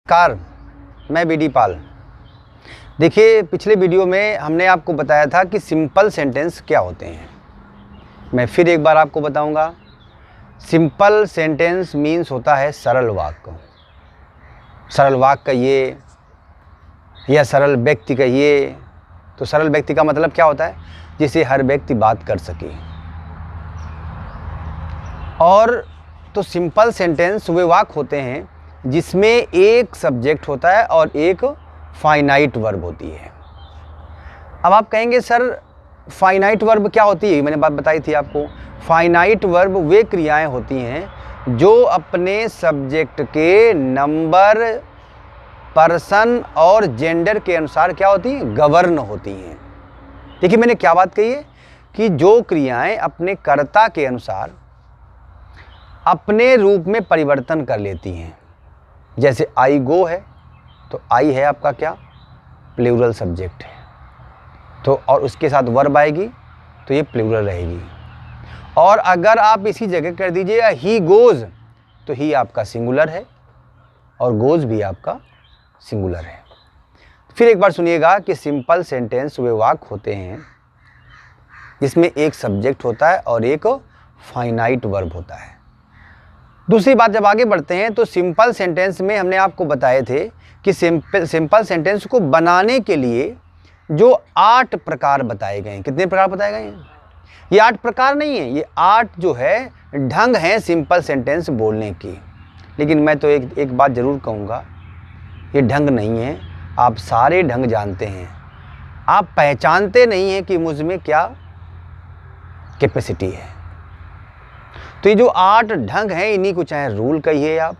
नमस्कार, मैं बीडी पाल। देखिए, पिछले वीडियो में हमने आपको बताया था कि सिंपल सेंटेंस क्या होते हैं। मैं फिर एक बार आपको बताऊंगा। सिंपल सेंटेंस मीन्स होता है सरल वाक्य। सरल वाक्य कहिए या सरल व्यक्ति कहिए। तो सरल व्यक्ति का मतलब क्या होता है? जिसे हर व्यक्ति बात कर सके। और तो सिंपल सेंटेंस वे वाक्य होते हैं जिसमें एक सब्जेक्ट होता है और एक फाइनाइट वर्ब होती है। अब आप कहेंगे सर फाइनाइट वर्ब क्या होती है? मैंने बात बताई थी आपको। फाइनाइट वर्ब वे क्रियाएं होती हैं जो अपने सब्जेक्ट के नंबर, पर्सन और जेंडर के अनुसार क्या होती हैं? गवर्न होती हैं। देखिए, मैंने क्या बात कही है कि जो क्रियाएं अपने कर्ता के अनुसार अपने रूप में परिवर्तन कर लेती हैं। जैसे आई गो है तो आई है आपका क्या? प्लूरल सब्जेक्ट है। तो और उसके साथ वर्ब आएगी तो ये प्लूरल रहेगी। और अगर आप इसी जगह कर दीजिए ही गोज तो ही आपका सिंगुलर है और गोज भी आपका सिंगुलर है। फिर एक बार सुनिएगा कि सिंपल सेंटेंस वे वाक्य होते हैं जिसमें एक सब्जेक्ट होता है और एक फाइनाइट वर्ब होता है। दूसरी बात, जब आगे बढ़ते हैं तो सिंपल सेंटेंस में हमने आपको बताए थे कि सिंपल सेंटेंस को बनाने के लिए जो 8 प्रकार बताए गए हैं। कितने प्रकार बताए गए हैं? ये 8 प्रकार नहीं है, ये 8 जो है ढंग हैं सिंपल सेंटेंस बोलने की। लेकिन मैं तो एक बात ज़रूर कहूँगा, ये ढंग नहीं है। आप सारे ढंग जानते हैं, आप पहचानते नहीं हैं कि मुझ में क्या कैपेसिटी है। तो ये जो 8 ढंग हैं, इन्हीं को चाहे रूल कहिए आप,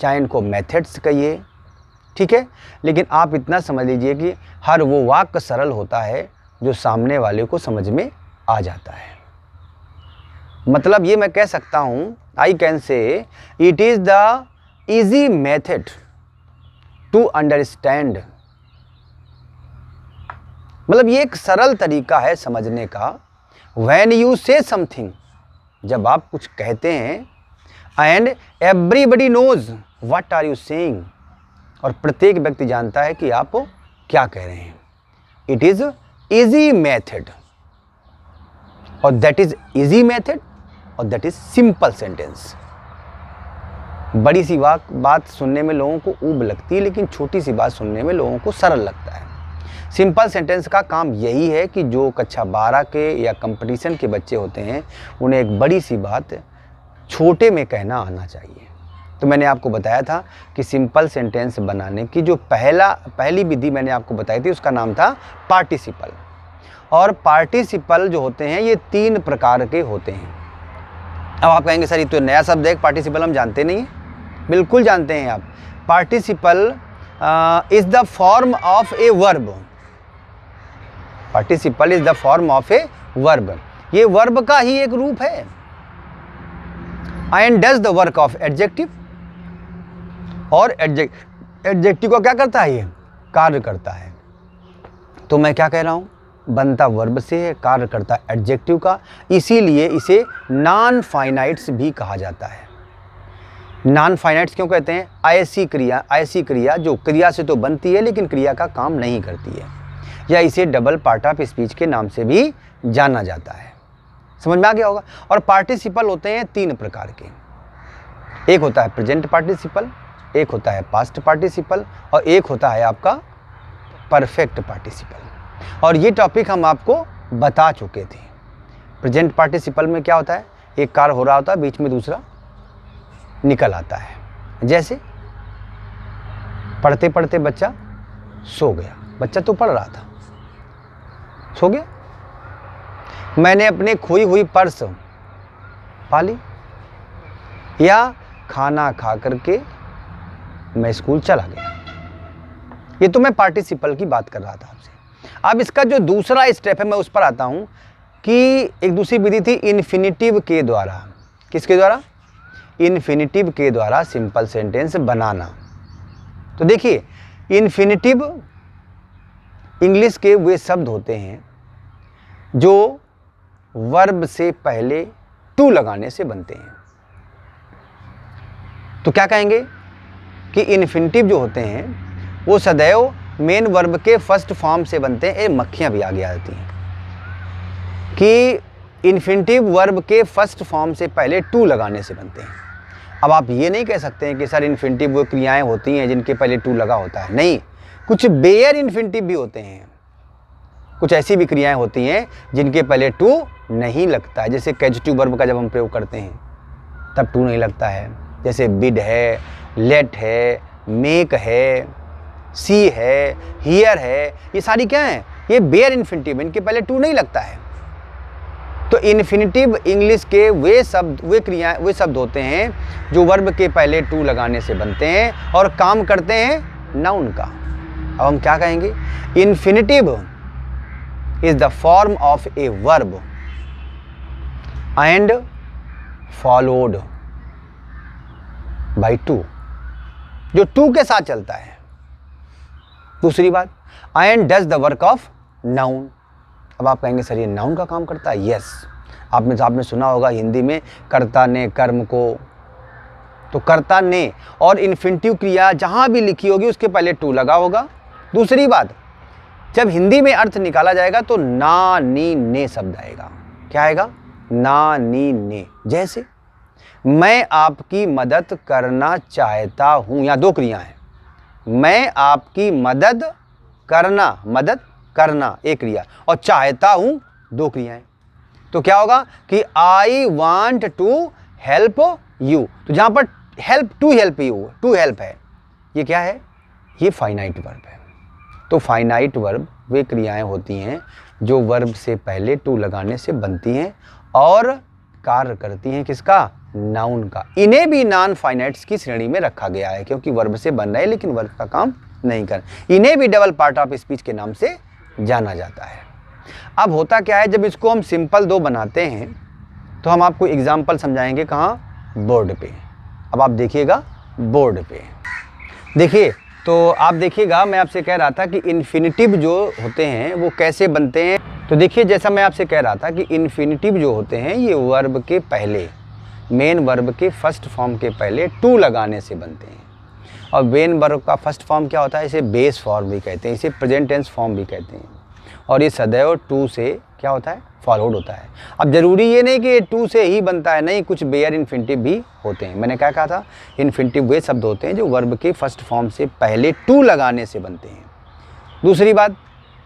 चाहे इनको मेथड्स कहिए, ठीक है। लेकिन आप इतना समझ लीजिए कि हर वो वाक्य सरल होता है जो सामने वाले को समझ में आ जाता है। मतलब ये मैं कह सकता हूँ, I can say it is the easy method to understand. मतलब ये एक सरल तरीका है समझने का। व्हेन यू से समथिंग, जब आप कुछ कहते हैं and everybody knows what are you saying, और प्रत्येक व्यक्ति जानता है कि आप क्या कह रहे हैं। इट इज इजी मेथड, और दैट इज इजी मेथड, और दैट इज सिंपल सेंटेंस। बड़ी सी बात सुनने में लोगों को ऊब लगती है, लेकिन छोटी सी बात सुनने में लोगों को सरल लगता है। सिंपल सेंटेंस का काम यही है कि जो कक्षा 12 के या कंपटीशन के बच्चे होते हैं, उन्हें एक बड़ी सी बात छोटे में कहना आना चाहिए। तो मैंने आपको बताया था कि सिंपल सेंटेंस बनाने की जो पहली विधि मैंने आपको बताई थी, उसका नाम था पार्टिसिपल। और पार्टिसिपल जो होते हैं ये 3 प्रकार के होते हैं। अब आप कहेंगे सर ये तो नया शब्द है, पार्टिसिपल हम जानते नहीं हैं। बिल्कुल जानते हैं आप। Participle is the form of a verb. Participle is the form of a verb. ये वर्ब का ही एक रूप है। And does the work of adjective, और एडजेक्टिव को क्या करता है? ये कार्य करता है। तो मैं क्या कह रहा हूं, बनता वर्ब से है, कार्य करता एडजेक्टिव का। इसीलिए इसे नॉन फाइनाइट्स भी कहा जाता है। नॉन फाइनाइट्स क्यों कहते हैं? ऐसी क्रिया जो क्रिया से तो बनती है लेकिन क्रिया का काम नहीं करती है, या इसे डबल पार्ट ऑफ स्पीच के नाम से भी जाना जाता है। समझ में आ गया होगा। और पार्टिसिपल होते हैं 3 प्रकार के। एक होता है प्रेजेंट पार्टिसिपल, एक होता है पास्ट पार्टिसिपल, और एक होता है आपका परफेक्ट पार्टिसिपल। और ये टॉपिक हम आपको बता चुके थे। प्रेजेंट पार्टिसिपल में क्या होता है? एक कार्य हो रहा होता है, बीच में दूसरा निकल आता है। जैसे पढ़ते पढ़ते बच्चा सो गया। बच्चा तो पढ़ रहा था, सो गया। मैंने अपनी खोई हुई पर्स पा ली, या खाना खा करके मैं स्कूल चला गया। ये तो मैं पार्टिसिपल की बात कर रहा था आपसे। अब इसका जो दूसरा स्टेप है मैं उस पर आता हूं कि एक दूसरी विधि थी इन्फिनिटिव के द्वारा। किसके द्वारा? इन्फिनिटिव के द्वारा सिंपल सेंटेंस बनाना। तो देखिए, इन्फिनिटिव इंग्लिश के वे शब्द होते हैं जो वर्ब से पहले टू लगाने से बनते हैं। तो क्या कहेंगे? कि इन्फिनिटिव जो होते हैं वो सदैव मेन वर्ब के फर्स्ट फॉर्म से बनते हैं। मक्खियाँ भी आगे आ जाती हैं कि इन्फिनिटिव वर्ब के फर्स्ट फॉर्म से पहले टू लगाने से बनते हैं। अब आप ये नहीं कह सकते हैं कि सर इन्फिनिटिव वो क्रियाएं होती हैं जिनके पहले टू लगा होता है। नहीं, कुछ बेयर इन्फिनिटिव भी होते हैं, कुछ ऐसी भी क्रियाएं होती हैं जिनके पहले टू नहीं लगता है। जैसे कैजुटिव वर्ब का जब हम प्रयोग करते हैं तब टू नहीं लगता है। जैसे बिड है, लेट है, मेक है, सी है, हियर है, ये सारी क्या है? ये बेयर इन्फिनिटिव, इनके पहले टू नहीं लगता है। तो इन्फिनिटिव इंग्लिश के वे शब्द होते हैं जो वर्ब के पहले टू लगाने से बनते हैं और काम करते हैं नाउन का। अब हम क्या कहेंगे? Infinitive is the form of a verb and followed by two, जो टू के साथ चलता है। दूसरी बात, and does the work of noun. अब आप कहेंगे सर ये नाउन का काम करता है? यस, आपने सुना होगा हिंदी में कर्ता ने कर्म को, तो कर्ता ने और इन्फिनिटिव क्रिया जहां भी लिखी होगी उसके पहले टू लगा होगा। दूसरी बात, जब हिंदी में अर्थ निकाला जाएगा तो ना नी ने शब्द आएगा। क्या आएगा? ना नी ने। जैसे मैं आपकी मदद करना चाहता हूं, यहाँ दो क्रिया हैं। मैं आपकी मदद करना एक क्रिया और चाहता हूं दो क्रियाएं। तो क्या होगा कि I want to help you. तो जहां पर help, to help you, to help है, ये क्या है? ये फाइनाइट वर्ब है। तो फाइनाइट वर्ब वे क्रियाएं होती हैं जो वर्ब से पहले टू लगाने से बनती हैं और कार्य करती हैं किसका? नाउन का। इन्हें भी नॉन फाइनाइट्स की श्रेणी में रखा गया है क्योंकि वर्ब से बन रहे हैं लेकिन वर्ब का काम नहीं कर। इन्हें भी डबल पार्ट ऑफ स्पीच के नाम से जाना जाता है। अब होता क्या है, जब इसको हम सिंपल दो बनाते हैं तो हम आपको एग्जाम्पल समझाएंगे। कहाँ? बोर्ड पे। अब आप देखिएगा बोर्ड पे, देखिए तो आप देखिएगा, मैं आपसे कह रहा था कि इन्फिनिटिव जो होते हैं वो कैसे बनते हैं। तो देखिए, जैसा मैं आपसे कह रहा था कि इन्फिनिटिव जो होते हैं ये वर्ब के पहले, मेन वर्ब के फर्स्ट फॉर्म के पहले टू लगाने से बनते हैं। और मेन वर्ब का फर्स्ट फॉर्म क्या होता है? इसे बेस फॉर्म भी कहते हैं, इसे प्रेजेंट टेंस फॉर्म भी कहते हैं। और ये सदैव टू से क्या होता है? फॉलोड होता है। अब जरूरी ये नहीं कि ये टू से ही बनता है, नहीं, कुछ बेयर इन्फिनिटिव भी होते हैं। मैंने क्या कहा था? इन्फिनिटिव वे शब्द होते हैं जो वर्ब के फर्स्ट फॉर्म से पहले टू लगाने से बनते हैं। दूसरी बात,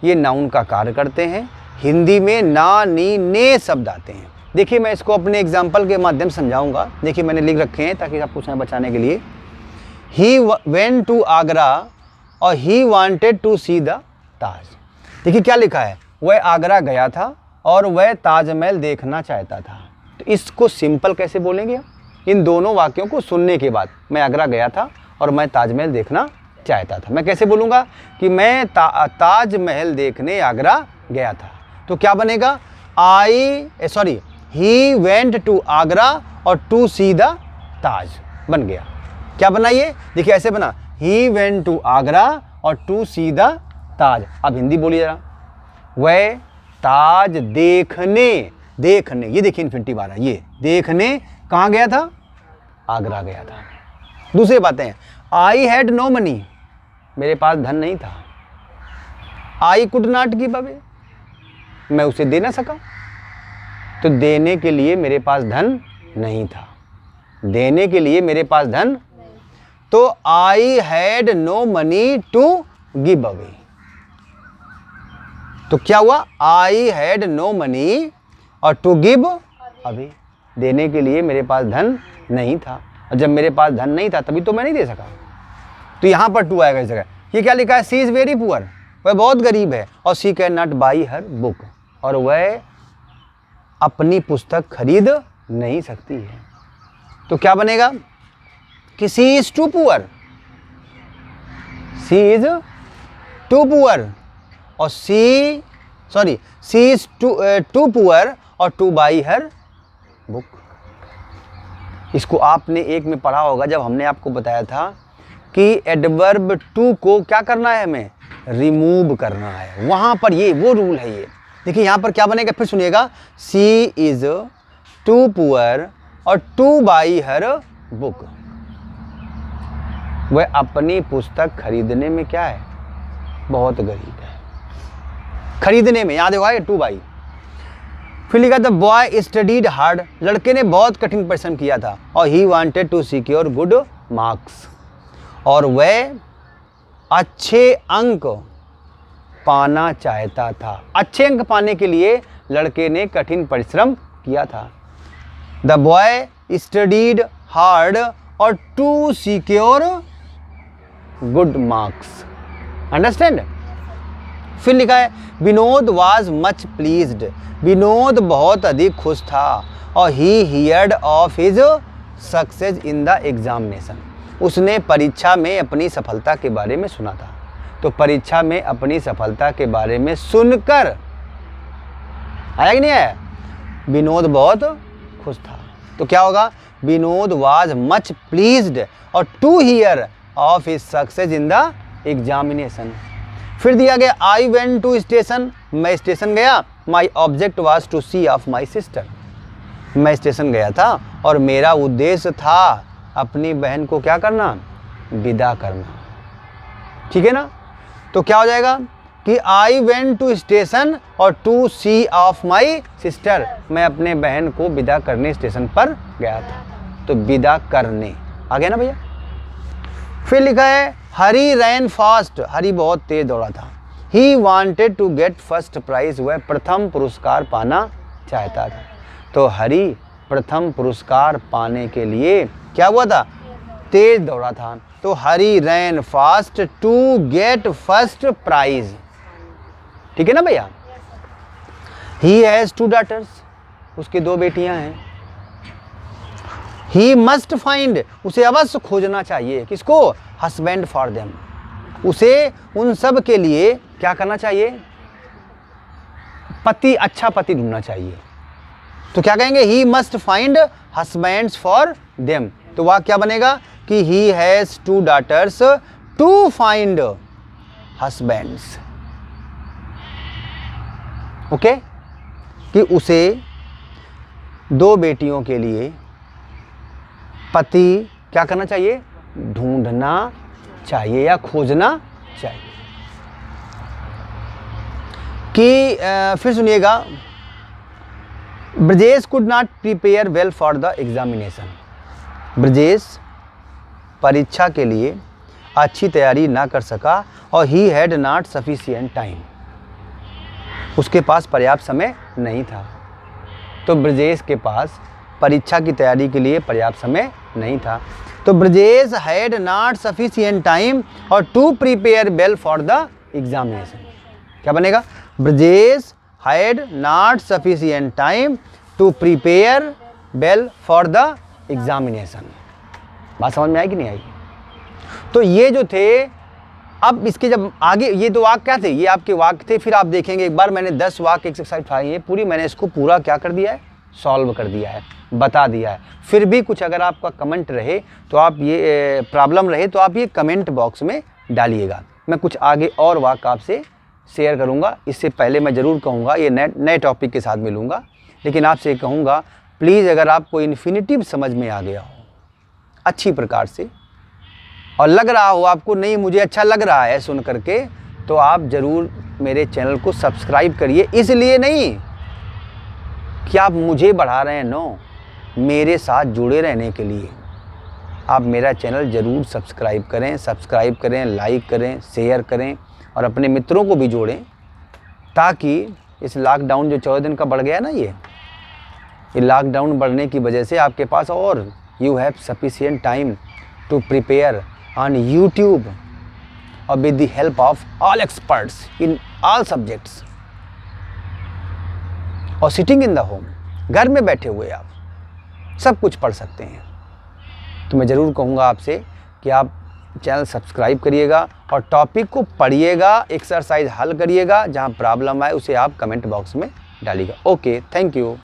ये नाउन का कार्य करते हैं। हिंदी में ना नी ने शब्द आते हैं। देखिए, मैं इसको अपने एग्जाम्पल के माध्यम से समझाऊंगा। देखिए, मैंने लिख रखे हैं ताकि आपको समय बचाने के लिए। ही वेंट टू आगरा और he wanted to see the Taj. देखिए क्या लिखा है? वह आगरा गया था और वह ताजमहल देखना चाहता था। तो इसको सिंपल कैसे बोलेंगे? इन दोनों वाक्यों को सुनने के बाद, मैं आगरा गया था और मैं ताजमहल देखना चाहता था, मैं कैसे बोलूँगा कि मैं ताजमहल देखने आगरा गया था। तो क्या बनेगा? ही वेंट टू आगरा और टू सी द ताज बन गया। क्या बना ये? देखिए ऐसे बना, ही वेंट टू आगरा और टू सी द ताज। अब हिंदी बोलिए जरा। वह ताज देखने, ये देखिए इन्फिनिटिव आ रहा है, ये देखने कहाँ गया था? आगरा गया था। दूसरी बातें, आई हैड नो मनी, मेरे पास धन नहीं था। I could not give away, मैं उसे दे ना सका। तो देने के लिए मेरे पास धन नहीं था, देने के लिए मेरे पास धन, तो I had no money to give away. तो क्या हुआ? आई हैड नो मनी और टू गिव अवे, देने के लिए मेरे पास धन नहीं था, और जब मेरे पास धन नहीं था तभी तो मैं नहीं दे सका। तो यहां पर टू आएगा इस जगह। ये क्या लिखा है? सी इज वेरी पुअर, वह बहुत गरीब है, और she can not buy her book, और वह अपनी पुस्तक खरीद नहीं सकती है। तो क्या बनेगा कि she is too poor, she is too poor, और सी इज टू पुअर और टू बाई हर बुक। इसको आपने एक में पढ़ा होगा जब हमने आपको बताया था कि एडवर्ब टू को क्या करना है, हमें रिमूव करना है। वहां पर ये वो रूल है। ये देखिए यहां पर क्या बनेगा, फिर सुनिएगा, सी इज टू पुअर और टू बाई हर बुक। वह अपनी पुस्तक खरीदने में क्या है, बहुत गरीब है। खरीदने में, याद होगा ये 2 बाई। फिर लिखा द बॉय स्टडीड हार्ड, लड़के ने बहुत कठिन परिश्रम किया था, और he wanted to secure good marks, और वह अच्छे अंक पाना चाहता था। अच्छे अंक पाने के लिए लड़के ने कठिन परिश्रम किया था। द बॉय स्टडीड हार्ड और to secure good marks. Understand. फिर लिखा है Vinod was much pleased, Vinod बहुत अधिक खुश था, और he heard of his success in the examination, उसने परीक्षा में अपनी सफलता के बारे में सुना था। तो परीक्षा में अपनी सफलता के बारे में सुनकर, आया कि नहीं आया, विनोद बहुत खुश था। तो क्या होगा, विनोद वाज मच प्लीज्ड और to hear of his success in the examination. फिर दिया गया आई वेंट टू स्टेशन, मैं स्टेशन गया, my object was to see off my sister, मैं स्टेशन गया था और मेरा उद्देश्य था अपनी बहन को क्या करना, विदा करना। ठीक है ना। तो क्या हो जाएगा कि आई वेंट टू स्टेशन और to see off my sister, मैं अपने बहन को विदा करने स्टेशन पर गया था। तो विदा करने आ गया ना भैया। फिर लिखा है हरी रैन फास्ट, हरी बहुत तेज दौड़ा था। He wanted to get first prize, वह प्रथम पुरस्कार पाना चाहता था। तो हरी प्रथम पुरस्कार पाने के लिए क्या हुआ था, तेज दौड़ा था। तो Hari ran fast to get first prize. ठीक है ना भैया। ही हैज 2 daughters, उसकी 2 बेटियां हैं। ही मस्ट फाइंड, उसे अवश्य खोजना चाहिए, किसको, हस्बैंड फॉर देम, उसे उन सब के लिए क्या करना चाहिए, पति, अच्छा पति ढूंढना चाहिए। तो क्या कहेंगे, he must find husbands for them. तो वह क्या बनेगा कि he has 2 daughters to find husbands. Okay, कि उसे 2 बेटियों के लिए पति क्या करना चाहिए, ढूंढना चाहिए या खोजना चाहिए। कि फिर सुनिएगा, Brajesh could not prepare well for the examination, Brajesh परीक्षा के लिए अच्छी तैयारी ना कर सका, और he had not sufficient time, उसके पास पर्याप्त समय नहीं था। तो ब्रजेश के पास परीक्षा की तैयारी के लिए पर्याप्त समय नहीं था। तो Brajesh had not sufficient time और to prepare well for the examination. क्या बनेगा, Brajesh had not sufficient time to prepare well for the examination. बात समझ में आई कि नहीं आई। तो ये जो थे, अब इसके जब आगे ये 2 वाक्य क्या थे, ये आपके वाक्य थे। फिर आप देखेंगे एक बार मैंने 10 वाक्य एक्सरसाइज उठाई है पूरी, मैंने इसको पूरा क्या कर दिया है, सॉल्व कर दिया है, बता दिया है। फिर भी कुछ अगर आपका कमेंट रहे तो आप ये प्रॉब्लम रहे तो आप ये कमेंट बॉक्स में डालिएगा। मैं कुछ आगे और वाक्य आपसे शेयर करूंगा। इससे पहले मैं ज़रूर कहूँगा, ये नए टॉपिक के साथ मिलूँगा, लेकिन आपसे कहूँगा प्लीज़ अगर आपको इन्फिनिटिव समझ में आ गया हो अच्छी प्रकार से, और लग रहा हो आपको नहीं मुझे अच्छा लग रहा है सुन करके, तो आप ज़रूर मेरे चैनल को सब्सक्राइब करिए। इसलिए नहीं कि आप मुझे बढ़ा रहे हैं, नो, मेरे साथ जुड़े रहने के लिए आप मेरा चैनल ज़रूर सब्सक्राइब करें, लाइक करें, शेयर करें और अपने मित्रों को भी जोड़ें, ताकि इस लॉकडाउन जो 14 दिन का बढ़ गया ना, ये लॉकडाउन बढ़ने की वजह से आपके पास और you have sufficient time to prepare on YouTube और with the help of all experts in all subjects, और सिटिंग इन द होम, घर में बैठे हुए आप सब कुछ पढ़ सकते हैं। तो मैं ज़रूर कहूँगा आपसे कि आप चैनल सब्सक्राइब करिएगा और टॉपिक को पढ़िएगा, एक्सरसाइज हल करिएगा, जहाँ प्रॉब्लम आए उसे आप कमेंट बॉक्स में डालिएगा। Okay, thank you.